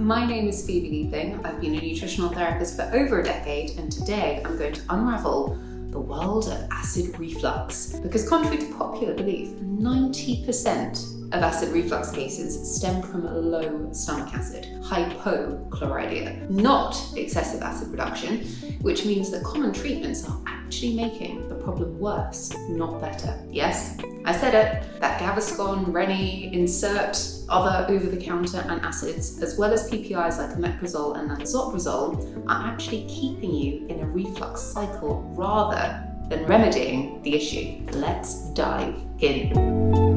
my name is Phoebe Liebling. I've been a nutritional therapist for over a decade, and today I'm going to unravel the world of acid reflux. Because contrary to popular belief, 90% of acid reflux cases stem from low stomach acid, hypochlorhydria, not excessive acid production, which means that common treatments are actually making the problem worse, not better. Yes, I said it, that Gaviscon, Rene, insert other over-the-counter antacids, as well as PPIs like omeprazole and lansoprazole, are actually keeping you in a reflux cycle rather than remedying the issue. Let's dive in.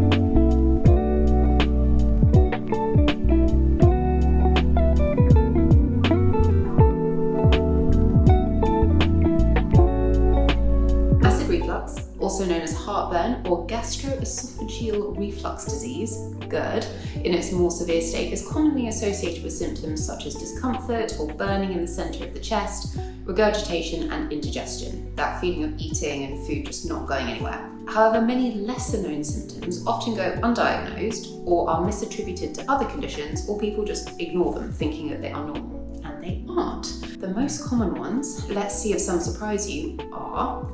Also known as heartburn or gastroesophageal reflux disease, GERD, in its more severe state, is commonly associated with symptoms such as discomfort or burning in the center of the chest, regurgitation and indigestion, that feeling of eating and food just not going anywhere. However, many lesser known symptoms often go undiagnosed or are misattributed to other conditions, or people just ignore them thinking that they are normal, and they aren't. The most common ones, let's see if some surprise you, are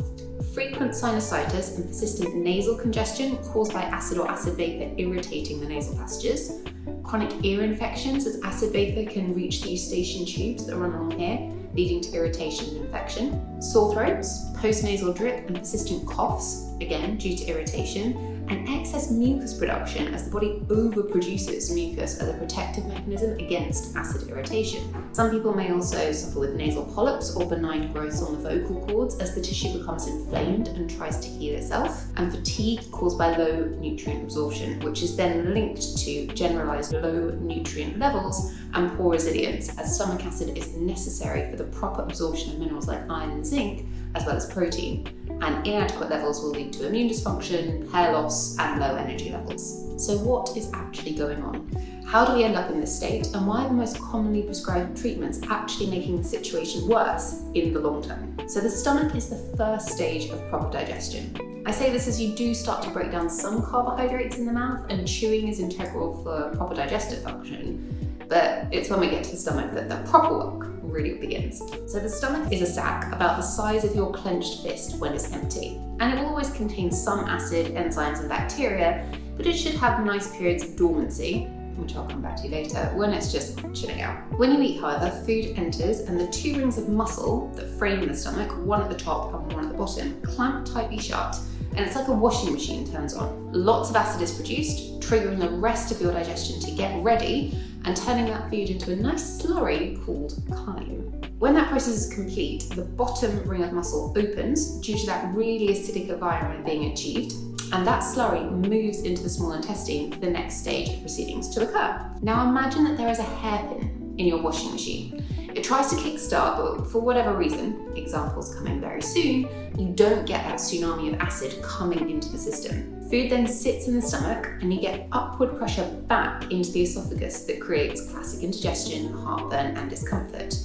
frequent sinusitis and persistent nasal congestion caused by acid or acid vapor irritating the nasal passages, chronic ear infections as acid vapor can reach the eustachian tubes that run along here, leading to irritation and infection, sore throats, postnasal drip and persistent coughs, again due to irritation, and excess mucus production as the body overproduces mucus as a protective mechanism against acid irritation. Some people may also suffer with nasal polyps or benign growths on the vocal cords as the tissue becomes inflamed and tries to heal itself, and fatigue caused by low nutrient absorption, which is then linked to generalized low nutrient levels and poor resilience, as stomach acid is necessary for the proper absorption of minerals like iron and zinc, as well as protein, and inadequate levels will lead to immune dysfunction, hair loss, and low energy levels. So what is actually going on? How do we end up in this state, and why are the most commonly prescribed treatments actually making the situation worse in the long term? So the stomach is the first stage of proper digestion. I say this as you do start to break down some carbohydrates in the mouth, and chewing is integral for proper digestive function, but it's when we get to the stomach that the proper work really begins. So the stomach is a sac about the size of your clenched fist when it's empty, and it will always contain some acid, enzymes and bacteria, but it should have nice periods of dormancy, which I'll come back to later, when it's just chilling out. When you eat, however, food enters and the two rings of muscle that frame the stomach, one at the top and one at the bottom, clamp tightly shut, and it's like a washing machine turns on. Lots of acid is produced, triggering the rest of your digestion to get ready and turning that food into a nice slurry called chyme. When that process is complete, the bottom ring of muscle opens due to that really acidic environment being achieved, and that slurry moves into the small intestine for the next stage of proceedings to occur. Now imagine that there is a hairpin in your washing machine. It tries to kickstart, but for whatever reason, examples coming very soon, you don't get that tsunami of acid coming into the system. Food then sits in the stomach and you get upward pressure back into the esophagus that creates classic indigestion, heartburn and discomfort.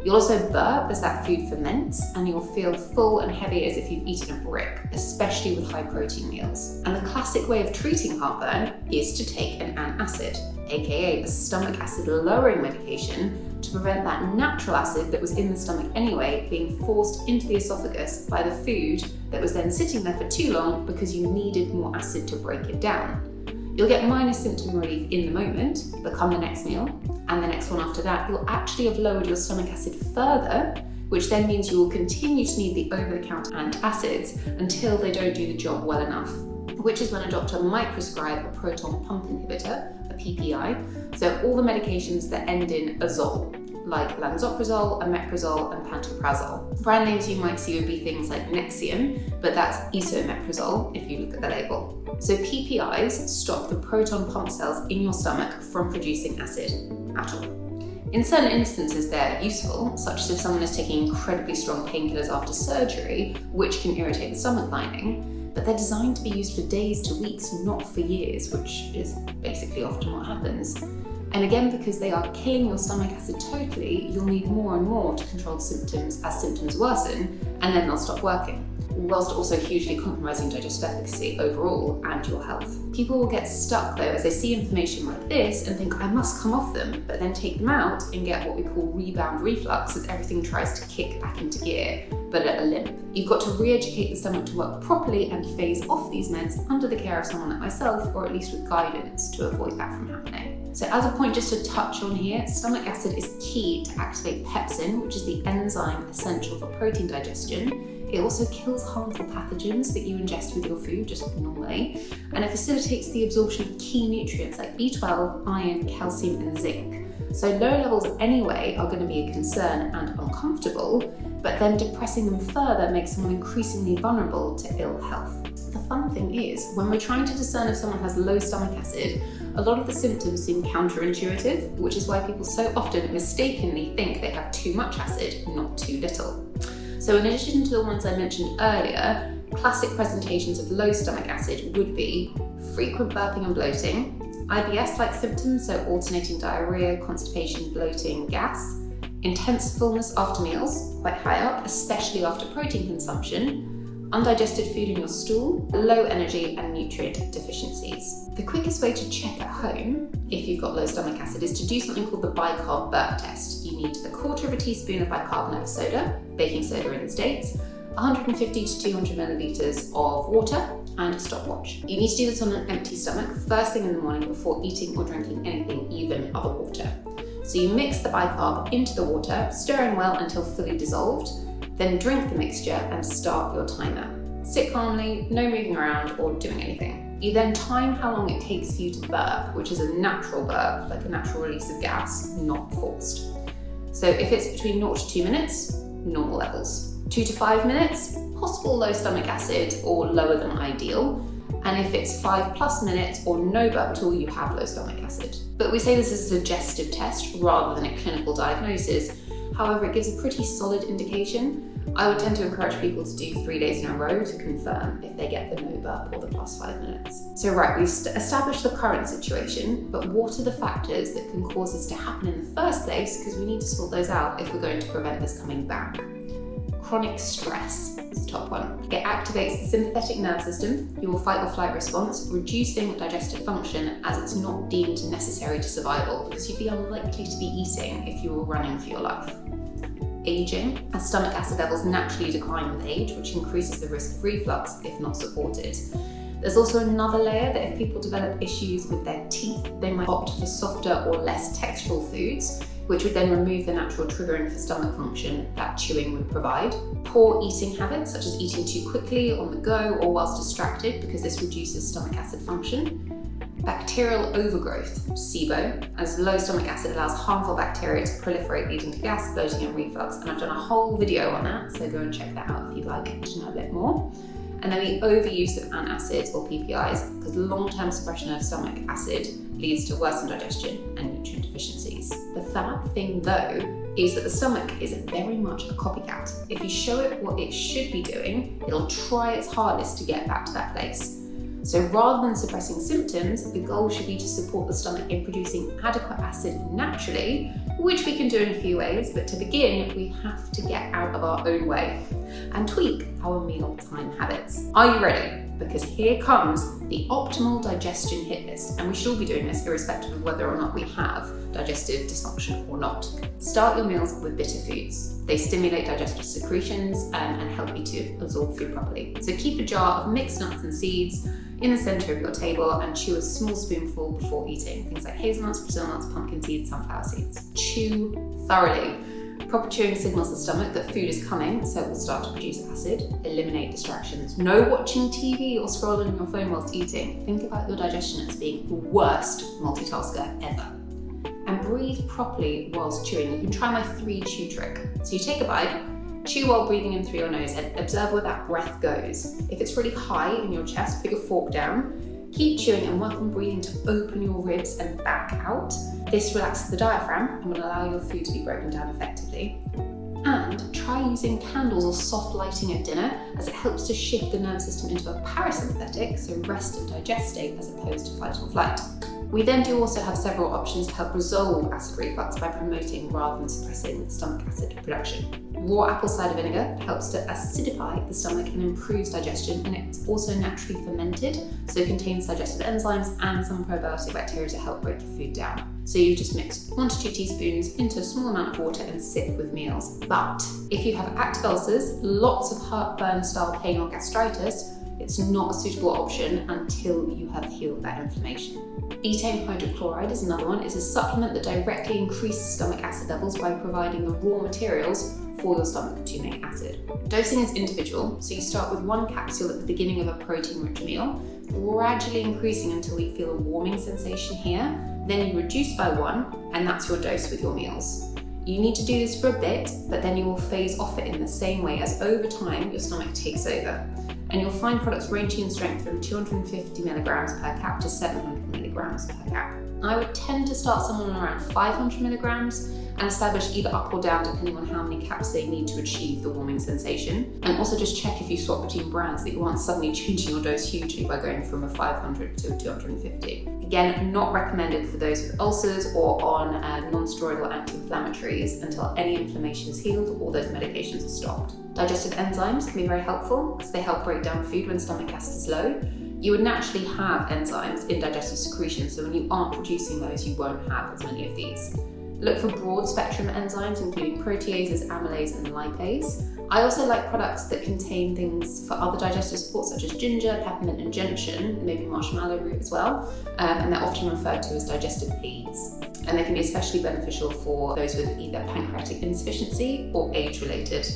You'll also burp as that food ferments, and you'll feel full and heavy as if you've eaten a brick, especially with high protein meals. And the classic way of treating heartburn is to take an antacid, aka a stomach acid lowering medication, to prevent that natural acid that was in the stomach anyway being forced into the esophagus by the food that was then sitting there for too long because you needed more acid to break it down. You'll get minor symptom relief in the moment, but come the next meal, and the next one after that, you'll actually have lowered your stomach acid further, which then means you will continue to need the over-the-counter antacids until they don't do the job well enough, which is when a doctor might prescribe a proton pump inhibitor, a PPI, so all the medications that end in azole, like lansoprazole, omeprazole, and pantoprazole. Brand names you might see would be things like Nexium, but that's esomeprazole if you look at the label. So PPIs stop the proton pump cells in your stomach from producing acid at all. In certain instances, they're useful, such as if someone is taking incredibly strong painkillers after surgery, which can irritate the stomach lining, but they're designed to be used for days to weeks, not for years, which is basically often what happens. And again, because they are killing your stomach acid totally, you'll need more and more to control symptoms as symptoms worsen, and then they'll stop working. whilst also hugely compromising digestive efficacy overall and your health. People will get stuck though as they see information like this and think, I must come off them, but then take them out and get what we call rebound reflux as everything tries to kick back into gear, but at a limp. You've got to re-educate the stomach to work properly and phase off these meds under the care of someone like myself, or at least with guidance to avoid that from happening. So as a point just to touch on here, stomach acid is key to activate pepsin, which is the enzyme essential for protein digestion. It also kills harmful pathogens that you ingest with your food just normally, and it facilitates the absorption of key nutrients like B12, iron, calcium, and zinc. So low levels anyway are going to be a concern and uncomfortable, but then depressing them further makes someone increasingly vulnerable to ill health. The fun thing is, when we're trying to discern if someone has low stomach acid, a lot of the symptoms seem counterintuitive, which is why people so often mistakenly think they have too much acid, not too little. So in addition to the ones I mentioned earlier, classic presentations of low stomach acid would be frequent burping and bloating, IBS-like symptoms, so alternating diarrhea, constipation, bloating, gas, intense fullness after meals, quite high up, especially after protein consumption, undigested food in your stool, low energy and nutrient deficiencies. The quickest way to check at home if you've got low stomach acid is to do something called the bicarb burp test. You need 1/4 teaspoon of bicarbonate soda, baking soda in the States, 150 to 200 milliliters of water, and a stopwatch. You need to do this on an empty stomach first thing in the morning before eating or drinking anything, even other water. So you mix the bicarb into the water, stirring well until fully dissolved, then drink the mixture and start your timer. Sit calmly, no moving around or doing anything. You then time how long it takes for you to burp, which is a natural burp, like a natural release of gas, not forced. So if it's between 0 to 2 minutes, normal levels. 2 to 5 minutes, possible low stomach acid or lower than ideal. And if it's 5+ minutes or no burp at all, you have low stomach acid. But we say this is a suggestive test rather than a clinical diagnosis. However, it gives a pretty solid indication. I would tend to encourage people to do 3 days in a row to confirm if they get the no burp or the +5 minutes. So right, we've established the current situation, but what are the factors that can cause this to happen in the first place? Because we need to sort those out if we're going to prevent this coming back. Chronic stress is the top one. It activates the sympathetic nervous system, your fight or flight response, reducing digestive function as it's not deemed necessary to survival, because you'd be unlikely to be eating if you were running for your life. Aging, as stomach acid levels naturally decline with age, which increases the risk of reflux if not supported. There's also another layer that if people develop issues with their teeth, they might opt for softer or less textural foods, which would then remove the natural triggering for stomach function that chewing would provide. Poor eating habits, such as eating too quickly, on the go, or whilst distracted, because this reduces stomach acid function. Bacterial overgrowth, SIBO, as low stomach acid allows harmful bacteria to proliferate, leading to gas, bloating, and reflux. And I've done a whole video on that, so go and check that out if you'd like to know a bit more. And then the overuse of antacids or PPIs, because long-term suppression of stomach acid leads to worsened digestion and nutrient deficiencies. The fab thing though is that the stomach is very much a copycat. If you show it what it should be doing, it'll try its hardest to get back to that place. So rather than suppressing symptoms, the goal should be to support the stomach in producing adequate acid naturally, which we can do in a few ways, but to begin, we have to get out of our own way and tweak our mealtime habits. Are you ready? Because here comes the optimal digestion hit list, and we should all be doing this irrespective of whether or not we have digestive dysfunction or not. Start your meals with bitter foods. They stimulate digestive secretions and help you to absorb food properly. So keep a jar of mixed nuts and seeds in the center of your table and chew a small spoonful before eating. Things like hazelnuts, Brazil nuts, pumpkin seeds, sunflower seeds. Chew thoroughly. Proper chewing signals the stomach that food is coming, so it will start to produce acid. Eliminate distractions. No watching TV or scrolling on your phone whilst eating. Think about your digestion as being the worst multitasker ever. And breathe properly whilst chewing. You can try my 3 chew trick. So you take a bite, chew while breathing in through your nose and observe where that breath goes. If it's really high in your chest, put your fork down. Keep chewing and work on breathing to open your ribs and back out. This relaxes the diaphragm and will allow your food to be broken down effectively. And try using candles or soft lighting at dinner, as it helps to shift the nervous system into a parasympathetic, so rest and digest state, as opposed to fight or flight. We then do also have several options to help resolve acid reflux by promoting rather than suppressing stomach acid production. Raw apple cider vinegar helps to acidify the stomach and improves digestion, and it's also naturally fermented, so it contains digestive enzymes and some probiotic bacteria to help break the food down. So you just mix 1 to 2 teaspoons into a small amount of water and sip with meals. But if you have active ulcers, lots of heartburn style pain or gastritis, it's not a suitable option until you have healed that inflammation. Betaine hydrochloride is another one. It's a supplement that directly increases stomach acid levels by providing the raw materials for your stomach to make acid. Dosing is individual, so you start with 1 capsule at the beginning of a protein-rich meal, gradually increasing until you feel a warming sensation here. Then you reduce by 1, and that's your dose with your meals. You need to do this for a bit, but then you will phase off it in the same way as over time your stomach takes over. And you'll find products ranging in strength from 250 milligrams per cap to 700 milligrams per cap. I would tend to start someone around 500 milligrams and establish either up or down depending on how many caps they need to achieve the warming sensation. And also just check if you swap between brands that you aren't suddenly changing your dose hugely by going from a 500 to a 250. Again, not recommended for those with ulcers or on non-steroidal anti-inflammatories until any inflammation is healed or those medications are stopped. Digestive enzymes can be very helpful because they help break down food when stomach acid is low. You would naturally have enzymes in digestive secretion, so when you aren't producing those, you won't have as many of these. Look for broad spectrum enzymes, including proteases, amylase, and lipase. I also like products that contain things for other digestive support, such as ginger, peppermint, and gentian, maybe marshmallow root as well, and they're often referred to as digestive aids. And they can be especially beneficial for those with either pancreatic insufficiency or age-related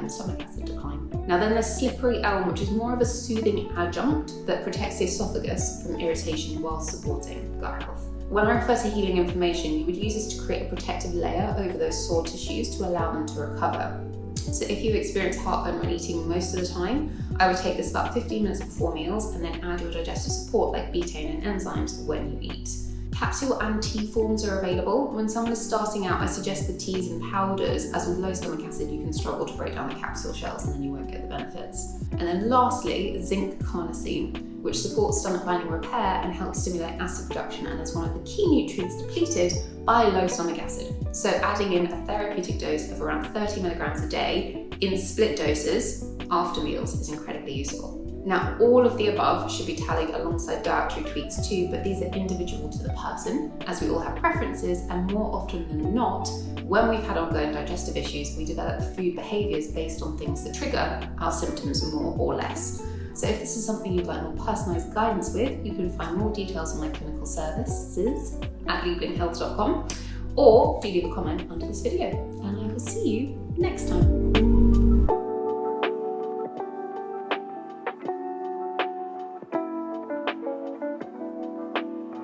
stomach acid decline. Now then there's slippery elm, which is more of a soothing adjunct that protects the esophagus from irritation while supporting gut health. When I refer to healing inflammation, you would use this to create a protective layer over those sore tissues to allow them to recover. So if you experience heartburn when eating most of the time, I would take this about 15 minutes before meals and then add your digestive support like betaine and enzymes when you eat. Capsule and tea forms are available. When someone is starting out, I suggest the teas and powders, as with low stomach acid, you can struggle to break down the capsule shells and then you won't get the benefits. And then lastly, zinc carnosine, which supports stomach lining repair and helps stimulate acid production and is one of the key nutrients depleted by low stomach acid. So adding in a therapeutic dose of around 30 milligrams a day in split doses after meals is incredibly useful. Now, all of the above should be tallied alongside dietary tweaks too, but these are individual to the person, as we all have preferences, and more often than not, when we've had ongoing digestive issues, we develop food behaviours based on things that trigger our symptoms more or less. So if this is something you'd like more personalised guidance with, you can find more details on my clinical services at lieblinhealth.com, or do leave a comment under this video, and I will see you next time.